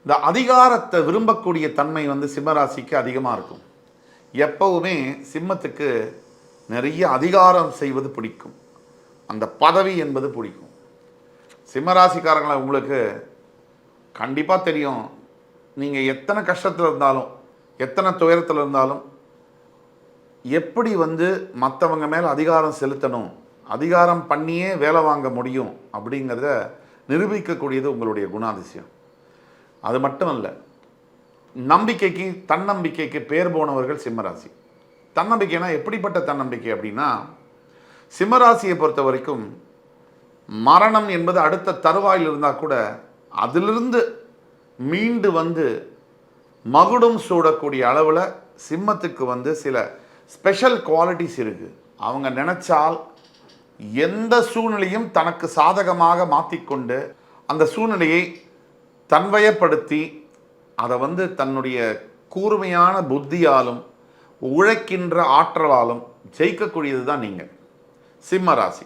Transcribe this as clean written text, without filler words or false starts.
இந்த அதிகாரத்தை விரும்பக்கூடிய தன்மை சிம்மராசிக்கு அதிகமாக இருக்கும். எப்பவுமே சிம்மத்துக்கு நிறைய அதிகாரம் செய்வது பிடிக்கும். அந்த பதவி என்பது பிடிக்கும். சிம்மராசிக்காரங்களை உங்களுக்கு கண்டிப்பாக தெரியும். நீங்கள் எத்தனை கஷ்டத்தில் இருந்தாலும், எத்தனை துயரத்தில் இருந்தாலும், எப்படி மற்றவங்க மேலே அதிகாரம் செலுத்தணும், அதிகாரம் பண்ணியே வேலை வாங்க முடியும் அப்படிங்கிறத நிரூபிக்கக்கூடியது உங்களுடைய குணாதிசயம். அது மட்டும் இல்லை, நம்பிக்கைக்கு தன்னம்பிக்கைக்கு பேர் போனவர்கள் சிம்மராசி. தன்னம்பிக்கைனா எப்படிப்பட்ட தன்னம்பிக்கை அப்படின்னா, சிம்மராசியை பொறுத்த வரைக்கும் மரணம் என்பது அடுத்த தருவாயில் இருந்தால் கூட அதிலிருந்து மீண்டு மகுடம் சூடக்கூடிய அளவில் சிம்மத்துக்கு சில ஸ்பெஷல் குவாலிட்டிஸ் இருக்குது. அவங்க நினச்சால் எந்த சூழ்நிலையும் தனக்கு சாதகமாக மாற்றிக்கொண்டு அந்த சூழ்நிலையை தன்வயப்படுத்தி அதை தன்னுடைய கூர்மையான புத்தியாலும் உழைக்கின்ற ஆற்றலாலும் ஜெயிக்கக்கூடியது தான் நீங்கள் சிம்மராசி.